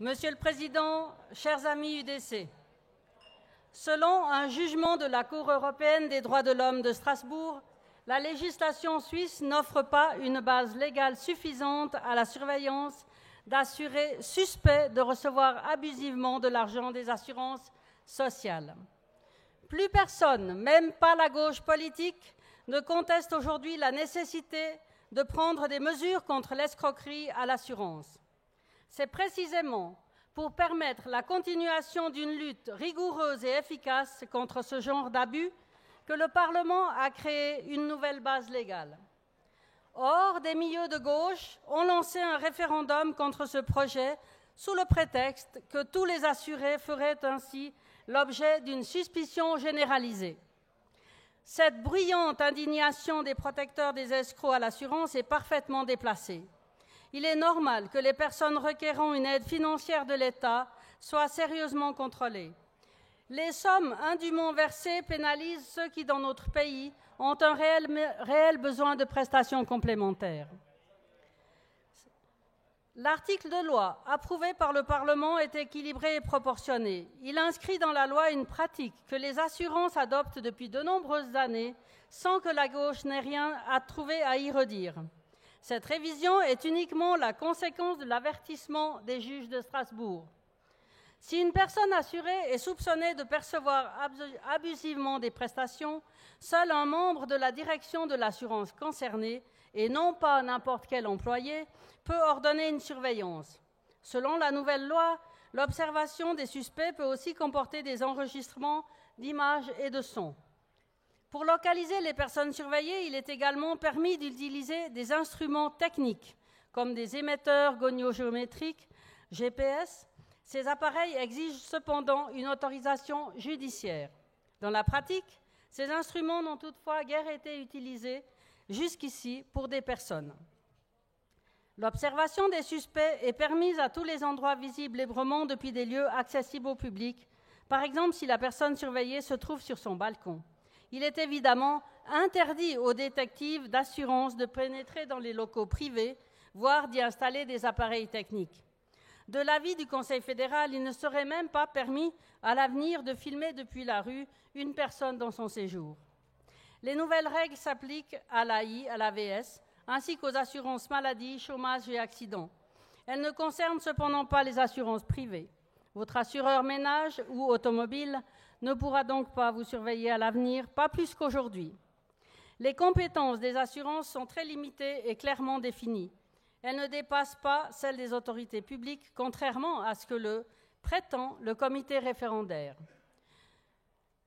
Monsieur le Président, chers amis UDC, selon un jugement de la Cour européenne des droits de l'homme de Strasbourg, la législation suisse n'offre pas une base légale suffisante à la surveillance d'assurés suspects de recevoir abusivement de l'argent des assurances sociales. Plus personne, même pas la gauche politique, ne conteste aujourd'hui la nécessité de prendre des mesures contre l'escroquerie à l'assurance. C'est précisément pour permettre la continuation d'une lutte rigoureuse et efficace contre ce genre d'abus que le Parlement a créé une nouvelle base légale. Or, des milieux de gauche ont lancé un référendum contre ce projet sous le prétexte que tous les assurés feraient ainsi l'objet d'une suspicion généralisée. Cette bruyante indignation des protecteurs des escrocs à l'assurance est parfaitement déplacée. Il est normal que les personnes requérant une aide financière de l'État soient sérieusement contrôlées. Les sommes indûment versées pénalisent ceux qui, dans notre pays, ont un réel besoin de prestations complémentaires. L'article de loi approuvé par le Parlement est équilibré et proportionné. Il inscrit dans la loi une pratique que les assurances adoptent depuis de nombreuses années sans que la gauche n'ait rien à trouver à y redire. Cette révision est uniquement la conséquence de l'avertissement des juges de Strasbourg. Si une personne assurée est soupçonnée de percevoir abusivement des prestations, seul un membre de la direction de l'assurance concernée, et non pas n'importe quel employé, peut ordonner une surveillance. Selon la nouvelle loi, l'observation des suspects peut aussi comporter des enregistrements d'images et de sons. Pour localiser les personnes surveillées, il est également permis d'utiliser des instruments techniques, comme des émetteurs goniogéométriques, GPS. Ces appareils exigent cependant une autorisation judiciaire. Dans la pratique, ces instruments n'ont toutefois guère été utilisés jusqu'ici pour des personnes. L'observation des suspects est permise à tous les endroits visibles librement depuis des lieux accessibles au public, par exemple si la personne surveillée se trouve sur son balcon. Il est évidemment interdit aux détectives d'assurance de pénétrer dans les locaux privés, voire d'y installer des appareils techniques. De l'avis du Conseil fédéral, il ne serait même pas permis à l'avenir de filmer depuis la rue une personne dans son séjour. Les nouvelles règles s'appliquent à l'AI, à l'AVS, ainsi qu'aux assurances maladie, chômage et accident. Elles ne concernent cependant pas les assurances privées. Votre assureur ménage ou automobile ne pourra donc pas vous surveiller à l'avenir, pas plus qu'aujourd'hui. Les compétences des assurances sont très limitées et clairement définies. Elles ne dépassent pas celles des autorités publiques, contrairement à ce que le prétend le comité référendaire.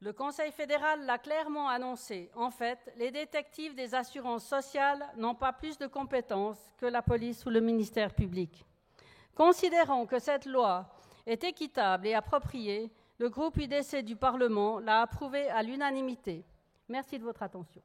Le Conseil fédéral l'a clairement annoncé. En fait, les détectives des assurances sociales n'ont pas plus de compétences que la police ou le ministère public. Considérant que cette loi est équitable et appropriée, le groupe UDC du Parlement l'a approuvée à l'unanimité. Merci de votre attention.